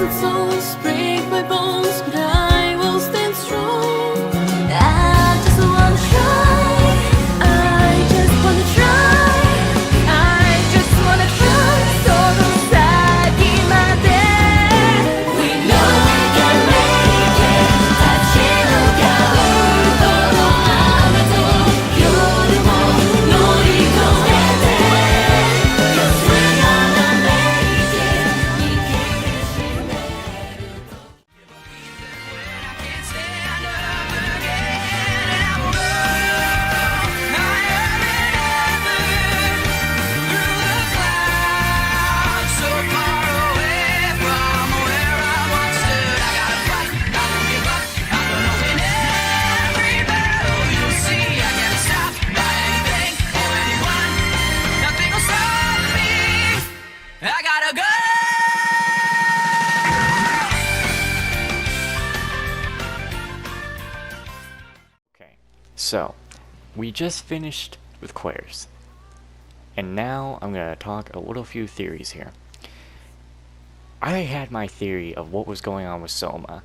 thousand souls break my bones, but I will stand strong. I just wanna try. I just wanna try. I just wanna try. その先まで We know we can make it. 立ち向かうこの雨と夜も乗り越えて Cause we're gonna make it. 握りしめる I gotta go! Okay, so we just finished with Quares, and now I'm gonna talk a little few theories here. I had my theory of what was going on with Soma,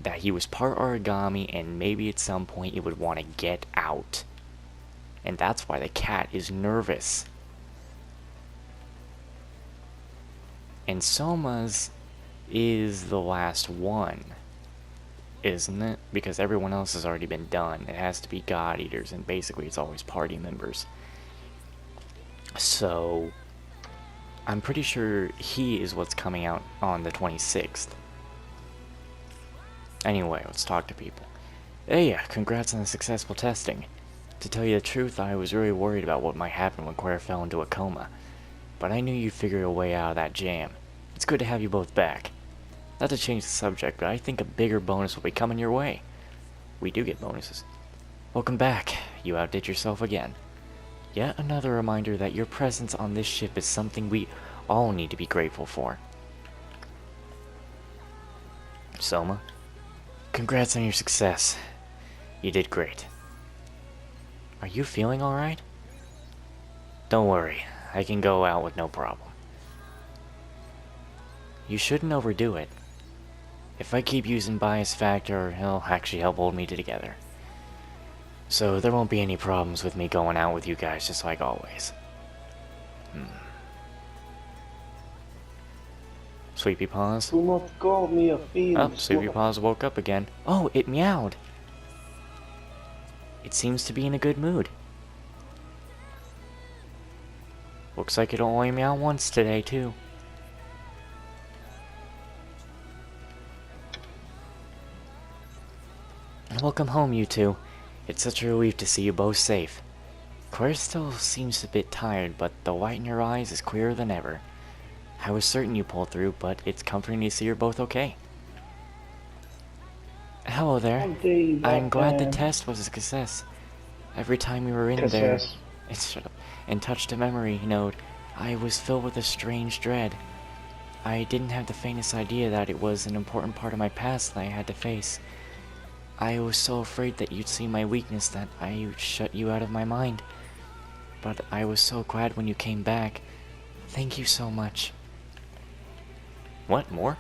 that he was part origami and maybe at some point he would want to get out, and that's why the cat is nervous. And Soma's is the last one, isn't it? Because everyone else has already been done. It has to be God Eaters, and basically it's always party members. So, I'm pretty sure he is what's coming out on the 26th. Anyway, let's talk to people. Hey, congrats on the successful testing. To tell you the truth, I was really worried about what might happen when Quare fell into a coma. But I knew you'd figure a way out of that jam. It's good to have you both back. Not to change the subject, but I think a bigger bonus will be coming your way. We do get bonuses. Welcome back. You outdid yourself again. Yet another reminder that your presence on this ship is something we all need to be grateful for. Soma, congrats on your success. You did great. Are you feeling alright? Don't worry, I can go out with no problem. You shouldn't overdo it. If I keep using bias factor, it'll actually help hold me together. So there won't be any problems with me going out with you guys just like always. Sweepy Paws? Do not call me a fiend. Oh, Sweepy Paws woke up again. Oh, it meowed! It seems to be in a good mood. Looks like it'll only meow once today, too. Welcome home, you two. It's such a relief to see you both safe. Quare still seems a bit tired, but the light in your eyes is clearer than ever. I was certain you pulled through, but it's comforting to see you're both okay. Hello there. I'm glad the test was a success. Every time we were in there, and touched a memory node, I was filled with a strange dread. I didn't have the faintest idea that it was an important part of my past that I had to face. I was so afraid that you'd see my weakness that I shut you out of my mind. But I was so glad when you came back. Thank you so much. What, more?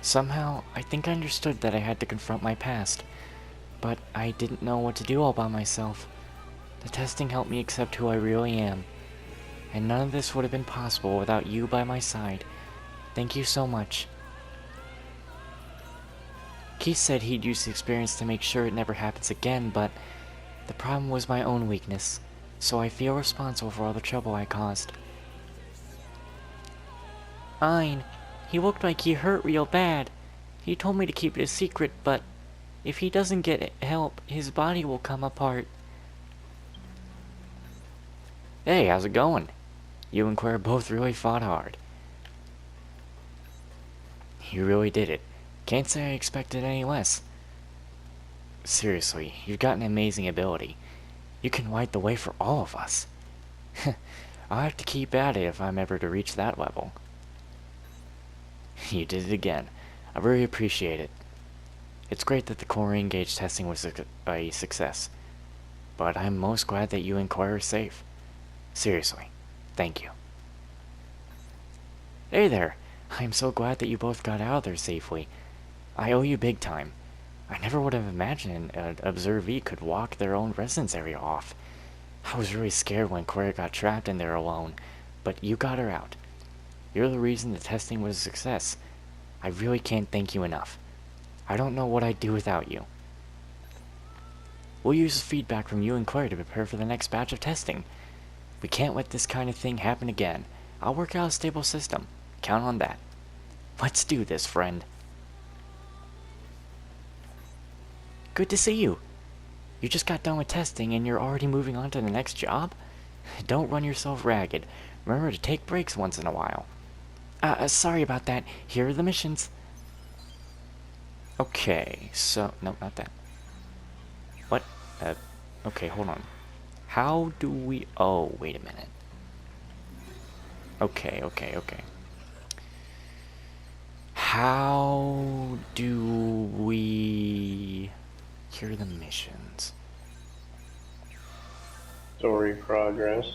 Somehow, I think I understood that I had to confront my past. But I didn't know what to do all by myself. The testing helped me accept who I really am. And none of this would have been possible without you by my side. Thank you so much. Keith said he'd use the experience to make sure it never happens again, but the problem was my own weakness, so I feel responsible for all the trouble I caused. Fine. He looked like he hurt real bad. He told me to keep it a secret, but if he doesn't get help, his body will come apart. Hey, how's it going? You and Quare both really fought hard. You really did it. Can't say I expected any less. Seriously, you've got an amazing ability. You can light the way for all of us. I'll have to keep at it if I'm ever to reach that level. You did it again. I really appreciate it. It's great that the core engage testing was a success. But I'm most glad that you and Quare are safe. Seriously, thank you. Hey there, I am so glad that you both got out of there safely. I owe you big time. I never would have imagined an observee could walk their own residence area off. I was really scared when Cora got trapped in there alone, but you got her out. You're the reason the testing was a success. I really can't thank you enough. I don't know what I'd do without you. We'll use the feedback from you and Claire to prepare for the next batch of testing. We can't let this kind of thing happen again. I'll work out a stable system. Count on that. Let's do this, friend. Good to see you. You just got done with testing and you're already moving on to the next job? Don't run yourself ragged. Remember to take breaks once in a while. Sorry about that. Here are the missions. Okay, so... No, not that. What? Okay, hold on. How do we... Oh, wait a minute. Okay. How do we... Here are the missions. Story progress.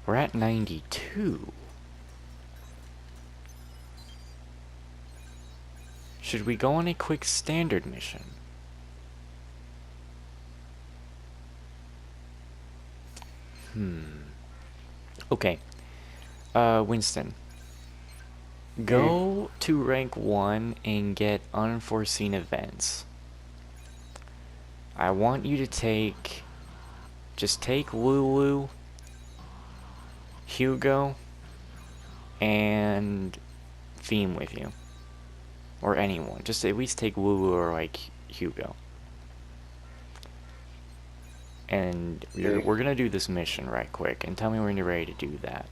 We're at 92. Should we go on a quick standard mission? Okay. Winston. Go to rank 1 and get unforeseen events. I want you to take... Just take Lulu, Hugo, and Theme with you. Or anyone. Just at least take Lulu or, like, Hugo. And we're gonna do this mission right quick. And tell me when you're ready to do that.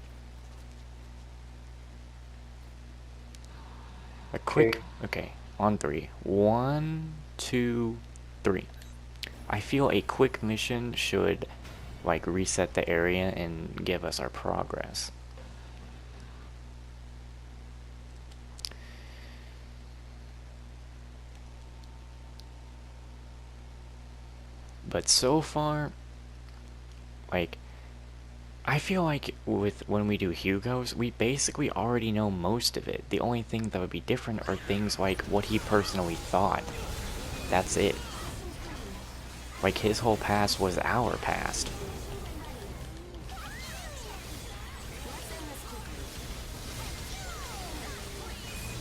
A quick... Okay, on 3. 1, 2, 3. I feel a quick mission should, like, reset the area and give us our progress. But so far, like, I feel like when we do Hugo's, we basically already know most of it. The only thing that would be different are things like what he personally thought. That's it. Like, his whole past was our past.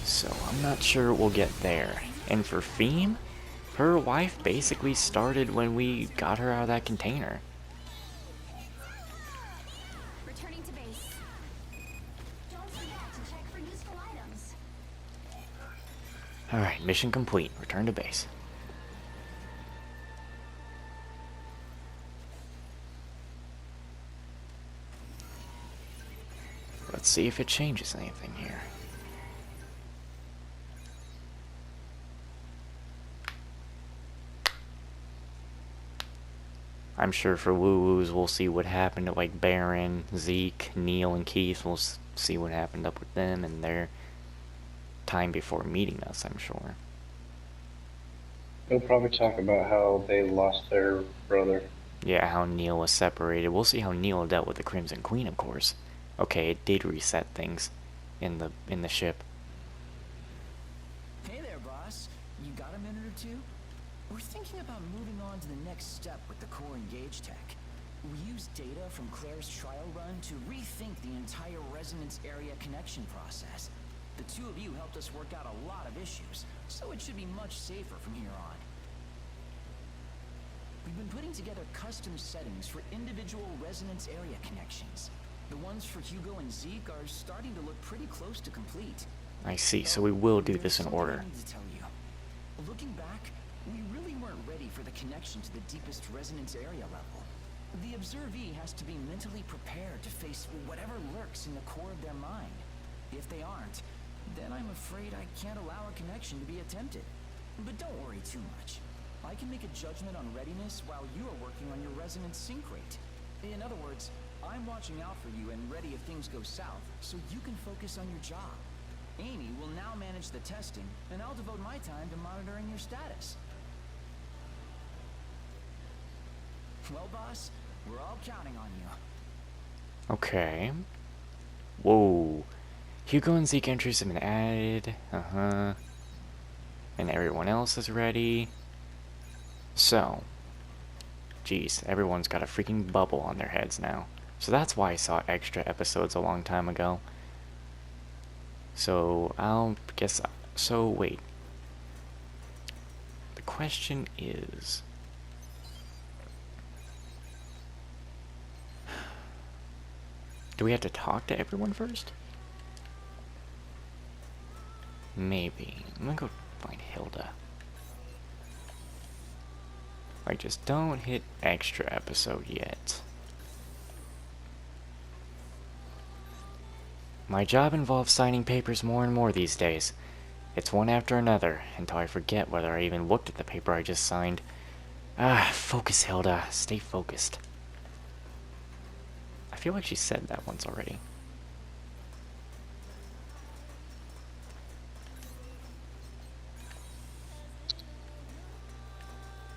So, I'm not sure we'll get there. And for Theme, her wife basically started when we got her out of that container. Returning to base. Don't forget to check for useful items. Alright, mission complete. Return to base. Let's see if it changes anything here. I'm sure for woo-woos we'll see what happened to, like, Baron, Zeke, Neil, and Keith. We'll see what happened up with them and their time before meeting us, I'm sure. They'll probably talk about how they lost their brother. Yeah, how Neil was separated. We'll see how Neil dealt with the Crimson Queen, of course. Okay, it did reset things in the ship. Hey there, boss. You got a minute or two? We're thinking about moving on to the next step with the core engage tech. We used data from Claire's trial run to rethink the entire resonance area connection process. The two of you helped us work out a lot of issues, so it should be much safer from here on. We've been putting together custom settings for individual resonance area connections. The ones for Hugo and Zeke are starting to look pretty close to complete. I see, so we will do this in order. I need to tell you. Looking back, we really weren't ready for the connection to the deepest resonance area level. The observee has to be mentally prepared to face whatever lurks in the core of their mind. If they aren't, then I'm afraid I can't allow a connection to be attempted. But don't worry too much. I can make a judgment on readiness while you are working on your resonance sync rate. In other words, I'm watching out for you and ready if things go south, so you can focus on your job. Amy will now manage the testing, and I'll devote my time to monitoring your status. Well, boss, we're all counting on you. Okay. Whoa. Hugo and Zeke entries have been added. And everyone else is ready. So. Geez, everyone's got a freaking bubble on their heads now. So that's why I saw extra episodes a long time ago. So, I'll guess... So, wait. The question is... Do we have to talk to everyone first? Maybe. I'm gonna go find Hilda. Alright, just don't hit extra episode yet. My job involves signing papers more and more these days. It's one after another, until I forget whether I even looked at the paper I just signed. Focus, Hilda. Stay focused. I feel like she said that once already.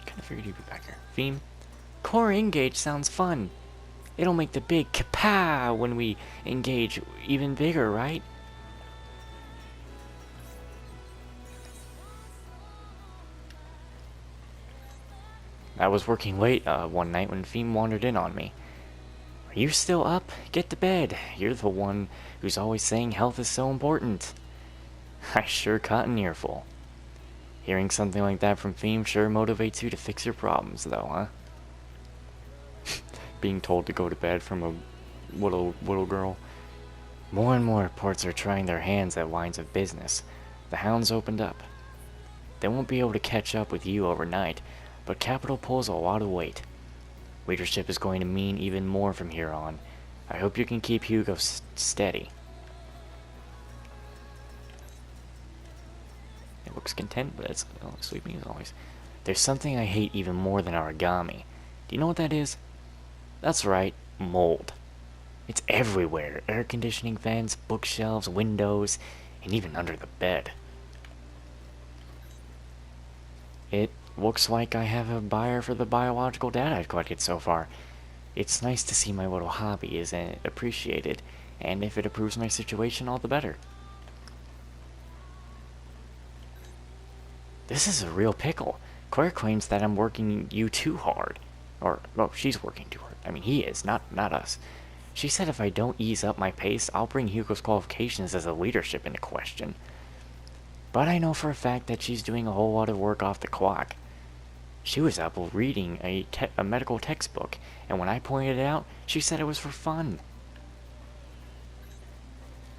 Kinda figured you'd be back here. Theme. Core engage sounds fun. It'll make the big kapow when we engage even bigger, right? I was working late one night when Theme wandered in on me. Are you still up? Get to bed. You're the one who's always saying health is so important. I sure caught an earful. Hearing something like that from Theme sure motivates you to fix your problems, though, huh? Being told to go to bed from a little girl. More and more reports are trying their hands at lines of business. The hounds opened up. They won't be able to catch up with you overnight, but capital pulls a lot of weight. Leadership is going to mean even more from here on. I hope you can keep Hugo steady. It looks content, but it's sleeping as always. There's something I hate even more than origami. Do you know what that is? That's right, mold. It's everywhere. Air conditioning vents, bookshelves, windows, and even under the bed. It looks like I have a buyer for the biological data I've collected so far. It's nice to see my little hobby is appreciated, and if it improves my situation, all the better. This is a real pickle. Claire claims that I'm working you too hard. Or, well, she's working too hard. I mean, he is, not us. She said if I don't ease up my pace, I'll bring Hugo's qualifications as a leadership into question. But I know for a fact that she's doing a whole lot of work off the clock. She was up reading a medical textbook, and when I pointed it out, she said it was for fun.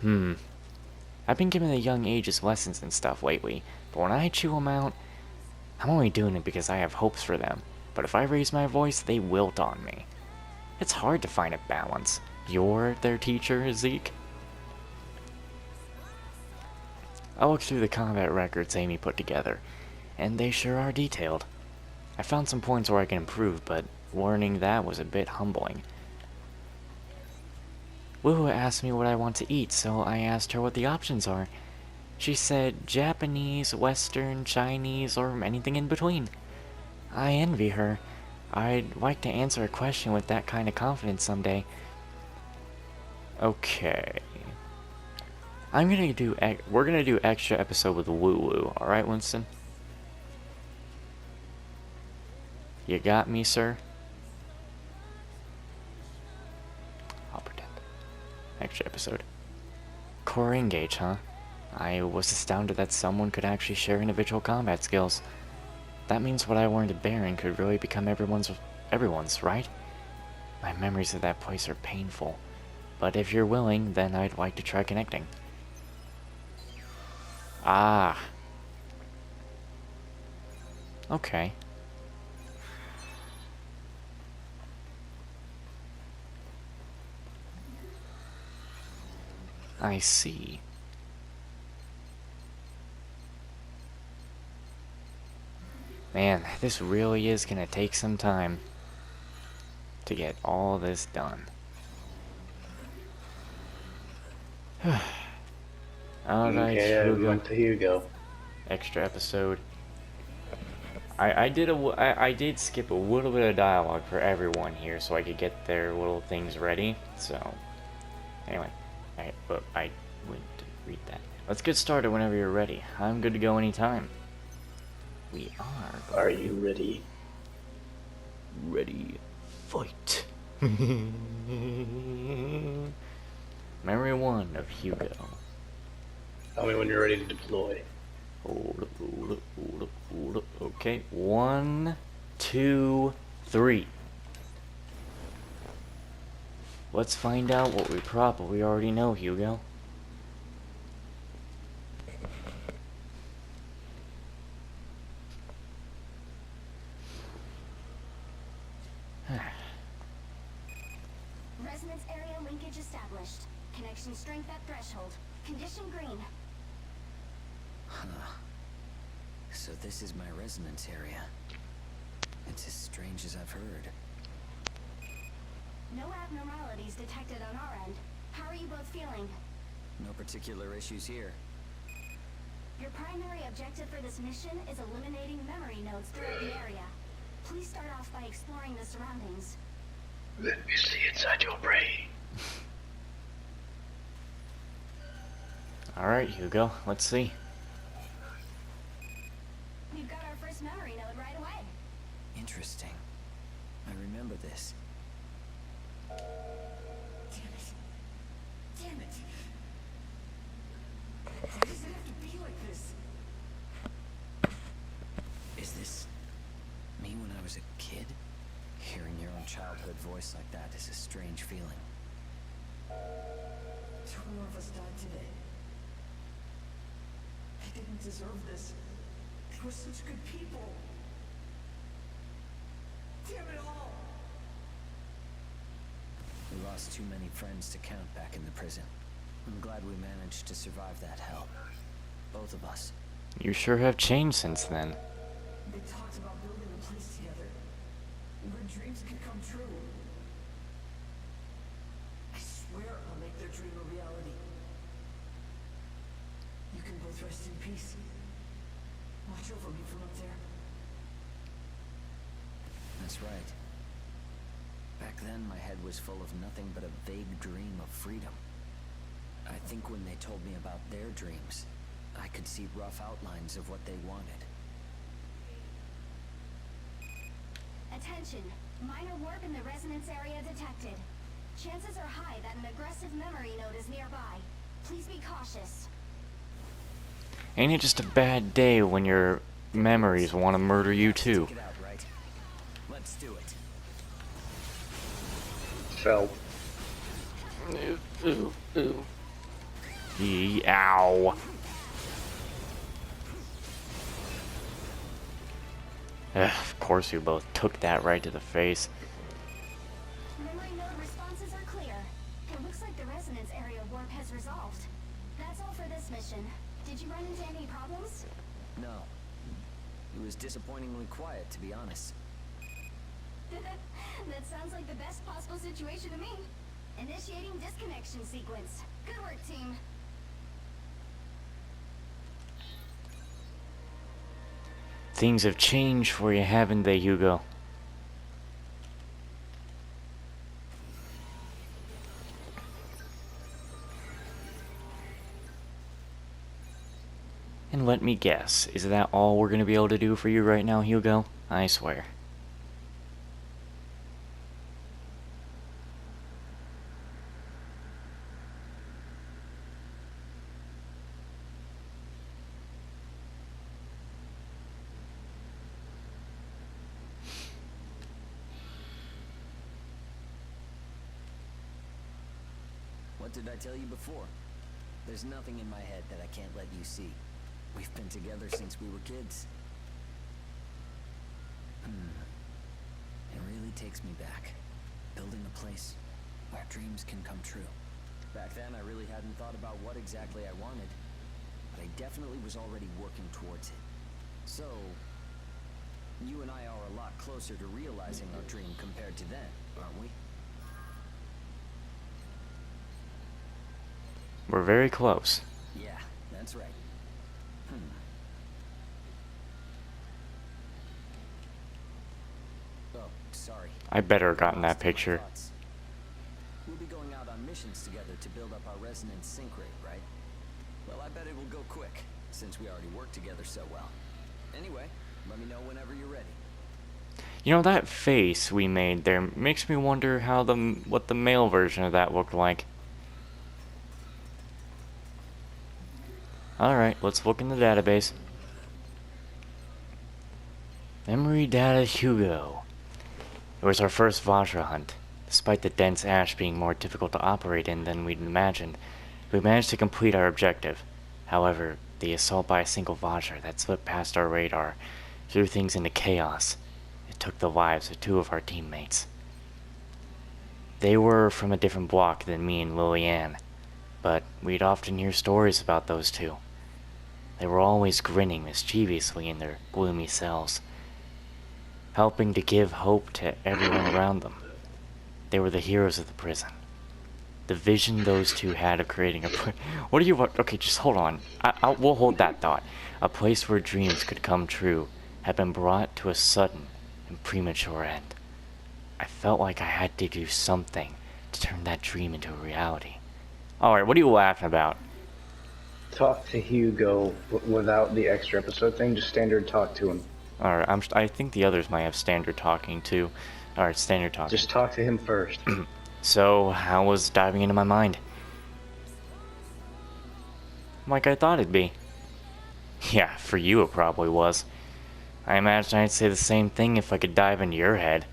I've been giving the young ages lessons and stuff lately, but when I chew them out, I'm only doing it because I have hopes for them. But if I raise my voice, they wilt on me. It's hard to find a balance. You're their teacher, Zeke? I looked through the combat records Amy put together, and they sure are detailed. I found some points where I can improve, but learning that was a bit humbling. Wuhu asked me what I want to eat, so I asked her what the options are. She said Japanese, Western, Chinese, or anything in between. I envy her. I'd like to answer a question with that kind of confidence someday. Okay. We're gonna do extra episode with Woo Woo, alright, Winston? You got me, sir? I'll pretend. Extra episode. Core engage, huh? I was astounded that someone could actually share individual combat skills. That means what I learned at Baron could really become everyone's, right? My memories of that place are painful. But if you're willing, then I'd like to try connecting. Ah. Okay. I see. Man, this really is gonna take some time to get all this done. Alright, Okay, I Hugo. went to Hugo. Extra episode. I did skip a little bit of dialogue for everyone here so I could get their little things ready. So, anyway, but I wouldn't read that. Let's get started whenever you're ready. I'm good to go anytime. We are. Are you ready? Ready. Fight. Memory 1 of Hugo. Tell me when you're ready to deploy. Hold up, hold up, hold up, hold up. Okay, 1, 2, 3. Let's find out what we probably already know, Hugo. Resonance area linkage established. Connection strength at threshold. Condition green. Huh. So this is my resonance area. It's as strange as I've heard. No abnormalities detected on our end. How are you both feeling? No particular issues here. Your primary objective for this mission is eliminating memory nodes throughout the area. Please start off by exploring the surroundings. Let me see inside your brain. Alright, Hugo, let's see. We've got our first memory node right away. Interesting. I remember this. Damn it. Damn it. Why does it have to be like this? Is this me when I was a kid? Hearing your own childhood voice like that is a strange feeling. 2 more of us died today. They didn't deserve this. They were such good people. Damn it all! We lost too many friends to count back in the prison. I'm glad we managed to survive that hell. Both of us. You sure have changed since then. They talked about building a place together, where dreams could come true. I swear I'll make their dream a reality. You can both rest in peace. Watch over me from up there. That's right. Back then, my head was full of nothing but a vague dream of freedom. I think when they told me about their dreams, I could see rough outlines of what they wanted. Attention. Minor warp in the resonance area detected. Chances are high that an aggressive memory node is nearby. Please be cautious. Ain't it just a bad day when your memories want to murder you too? Check it out, right? Let's do it. Felt. Ow. Of course you both took that right to the face. Memory node responses are clear. It looks like the resonance area warp has resolved. That's all for this mission. Did you run into any problems? No. It was disappointingly quiet, to be honest. That sounds like the best possible situation to me. Initiating disconnection sequence. Good work, team. Things have changed for you, haven't they, Hugo? And let me guess, is that all we're gonna be able to do for you right now, Hugo? I swear. What did I tell you before? There's nothing in my head that I can't let you see. We've been together since we were kids. It really takes me back. Building a place where dreams can come true. Back then, I really hadn't thought about what exactly I wanted, but I definitely was already working towards it. So, you and I are a lot closer to realizing our dream compared to then, aren't we? We're very close. Yeah, That's right. Oh, sorry. I better have gotten that Lost in my picture. thoughts. We'll be going out on missions together to build up our resonance sync rate, right? Well, I bet it will go quick, since we already work together so well. Anyway, let me know whenever you're ready. You know, that face we made there makes me wonder how what the male version of that looked like. Alright, let's look in the database. Memory data Hugo. It was our first Vajra hunt. Despite the dense ash being more difficult to operate in than we'd imagined, we managed to complete our objective. However, the assault by a single Vajra that slipped past our radar threw things into chaos. It took the lives of 2 of our teammates. They were from a different block than me and Lillian, but we'd often hear stories about those 2. They were always grinning mischievously in their gloomy cells, helping to give hope to everyone around them. They were the heroes of the prison. The vision those 2 had of creating a what are you? Okay, just hold on. We'll hold that thought. A place where dreams could come true had been brought to a sudden and premature end. I felt like I had to do something to turn that dream into a reality. Alright, what are you laughing about? Talk to Hugo without the extra episode thing. Just standard talk to him. Alright, I think the others might have standard talking too. Alright, standard talking. Just talk to him first. So, how was diving into my mind? Like I thought it'd be. Yeah, for you it probably was. I imagine I'd say the same thing if I could dive into your head.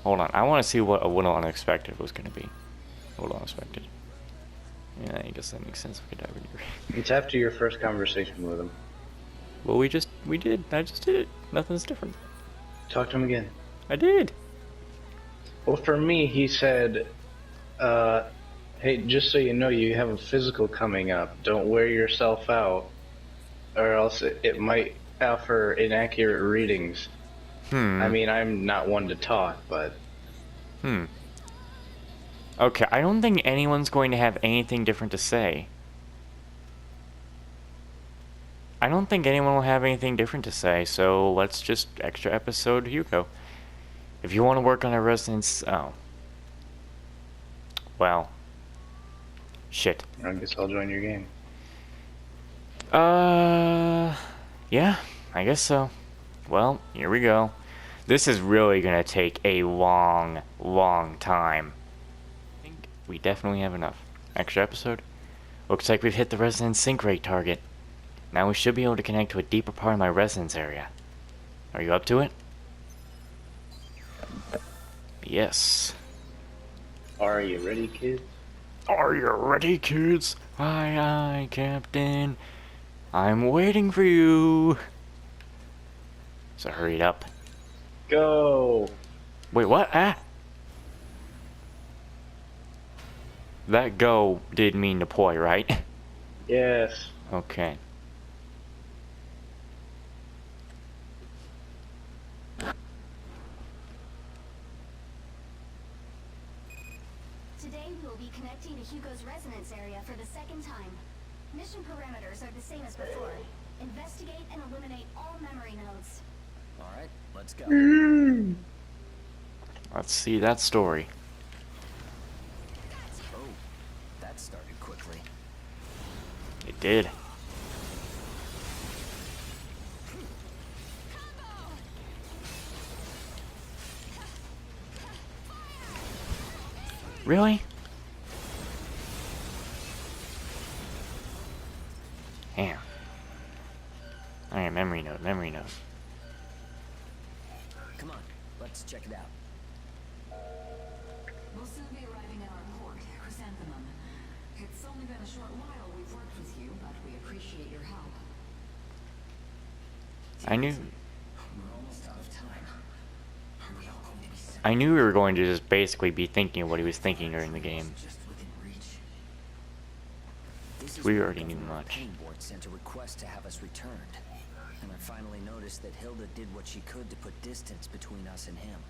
Hold on, I want to see what a little unexpected was going to be. A little unexpected. Yeah, I guess that makes sense if I could dive into your head. It's after your first conversation with him. Well, we did. I just did it. Nothing's different. Talk to him again. I did. Well, for me, he said, hey, just so you know, you have a physical coming up. Don't wear yourself out, or else it might offer inaccurate readings. I mean, I'm not one to talk, but... Okay, I don't think anyone's going to have anything different to say. I don't think anyone will have anything different to say, so let's just extra episode Hugo. If you want to work on a resonance... Oh. Well. Shit. I guess I'll join your game. Yeah, I guess so. Well, here we go. This is really gonna take a long, long time. I think we definitely have enough. Extra episode? Looks like we've hit the resonance sync rate target. Now we should be able to connect to a deeper part of my resonance area. Are you up to it? Yes. Are you ready, kid? Are you ready, kids? Aye, aye, Captain. I'm waiting for you. So hurry it up. Go! Wait, what? Ah! That go did mean deploy, right? Yes. Okay. Today we will be connecting to Hugo's resonance area for the second time. Mission parameters are the same as before. Investigate and eliminate all memory nodes. Alright, let's go. Let's see that story. Oh, that started quickly. It did. Really? Damn. Alright, memory node, memory node. Come on, let's check it out. We'll soon be arriving at our port, Chrysanthemum. It's only been a short while we've worked with you, but we appreciate your help. I knew We're almost out of time. Are we all going to be set? I knew we were going to just basically be thinking of what he was thinking during the game. Just within reach. This is We when already knew Governor much. Pain Board sent a request to have us returned. And I finally noticed that Hilda did what she could to put distance between us and him.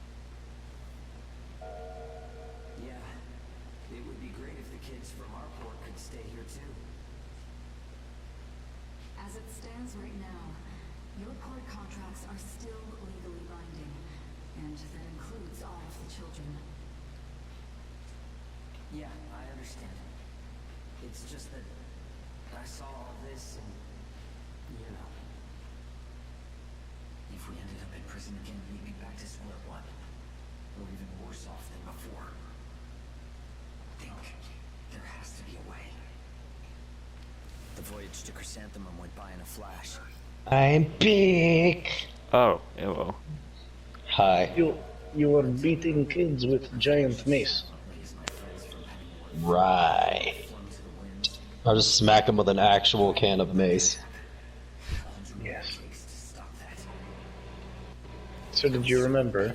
Yeah, it would be great if the kids As it stands right now, your port contracts are still legally binding, and that includes all of the children. Yeah, I understand. It's just that I saw all this and, you know. If we ended up in prison again, we'd be back to square one. Or even worse off than before. Think. There has to be a way. The voyage to Chrysanthemum went by in a flash. I'm big. Oh, hello. Hi. You were beating kids with giant mace. Right. I'll just smack him with an actual can of mace. Yes. So did you remember?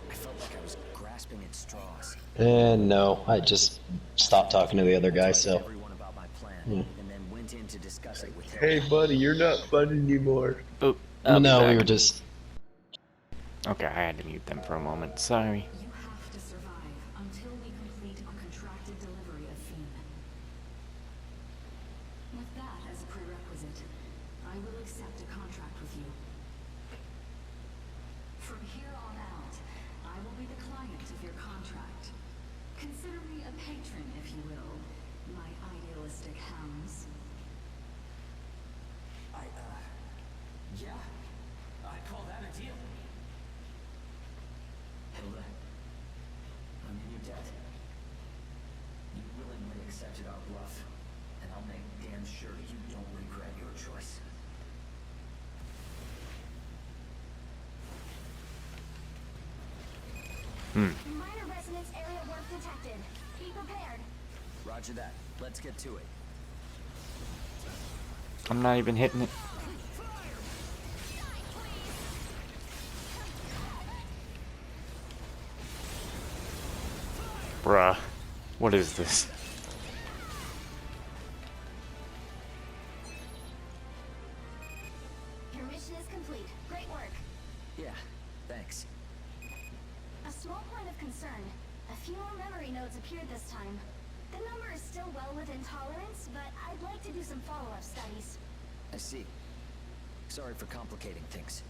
I felt like I was grasping at straws. And no, I just stopped talking to the other guy, so. Everyone about my plan, and then went in to discuss it with him. Hey buddy, you're not fun anymore. Oh, Well, I'll be no, we back. were just. Okay, I had to mute them for a moment. Sorry. You have to survive until we complete our contracted delivery of Fiend. With that as a prerequisite, I will accept a contract with you. From here on out, I will be the client of your contract. Consider me a patron, if you will, my idealistic hounds. Yeah, I call that a deal. Hilda, I'm in your debt. You willingly accepted our bluff, and I'll make damn sure you don't regret your choice. Minor resonance area work detected. Be prepared. Roger that. Let's get to it. I'm not even hitting it. Bruh. What is this? Your mission is complete. Great work. Yeah, thanks. A small point of concern. A few more memory nodes appeared this time. The number is still well within tolerance, but I'd like to do some follow-up studies. I see. Sorry for complicating things.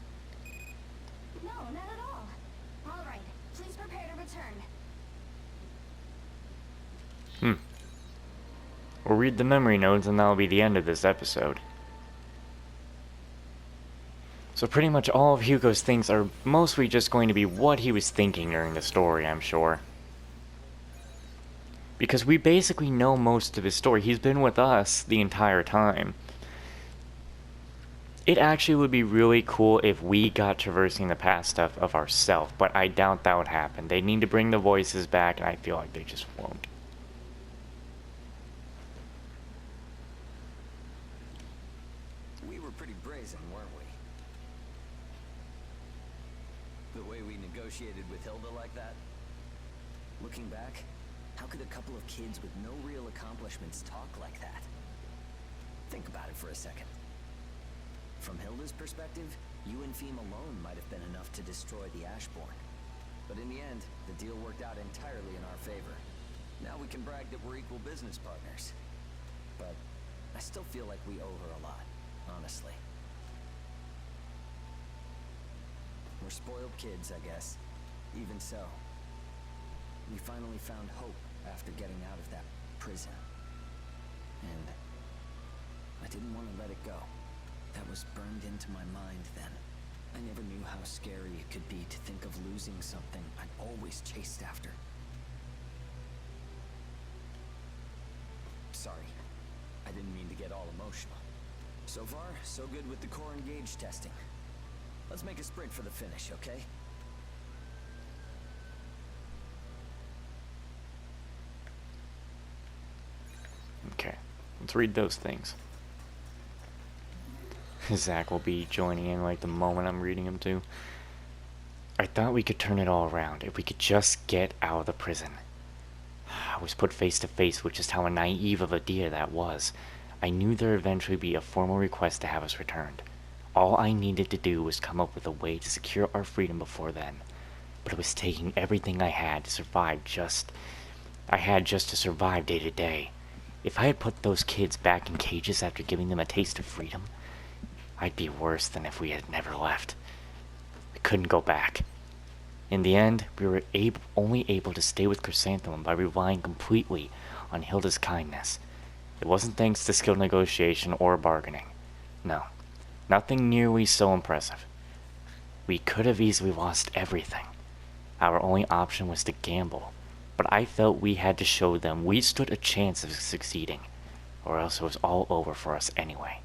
No, not at all. All right, please prepare to return. We'll read the memory nodes and that'll be the end of this episode. So pretty much all of Hugo's things are mostly just going to be what he was thinking during the story, I'm sure. Because we basically know most of his story. He's been with us the entire time. It actually would be really cool if we got traversing the past stuff of ourselves, but I doubt that would happen. They need to bring the voices back, and I feel like they just won't. We were pretty brazen, weren't we? The way we negotiated with Hilda like that? Looking back, how could a couple of kids with no real accomplishments talk like that? Think about it for a second. From Hilda's perspective, you and Feem alone might have been enough to destroy the Ashborn. But in the end, the deal worked out entirely in our favor. Now we can brag that we're equal business partners. But I still feel like we owe her a lot, honestly. We're spoiled kids, I guess. Even so, we finally found hope after getting out of that prison. And I didn't want to let it go. That was burned into my mind then. I never knew how scary it could be to think of losing something I'd always chased after. Sorry, I didn't mean to get all emotional. So far, so good with the core and gauge testing. Let's make a sprint for the finish, okay? Okay, let's read those things. Zach will be joining in like the moment I'm reading him too. I thought we could turn it all around if we could just get out of the prison. I was put face to face with just how naive of a idea that was. I knew there'd eventually be a formal request to have us returned. All I needed to do was come up with a way to secure our freedom before then. But it was taking everything I had to survive just to survive day to day. If I had put those kids back in cages after giving them a taste of freedom, I'd be worse than if we had never left. We couldn't go back. In the end, we were only able to stay with Chrysanthemum by relying completely on Hilda's kindness. It wasn't thanks to skilled negotiation or bargaining. No, nothing nearly so impressive. We could have easily lost everything. Our only option was to gamble, but I felt we had to show them we stood a chance of succeeding, or else it was all over for us anyway.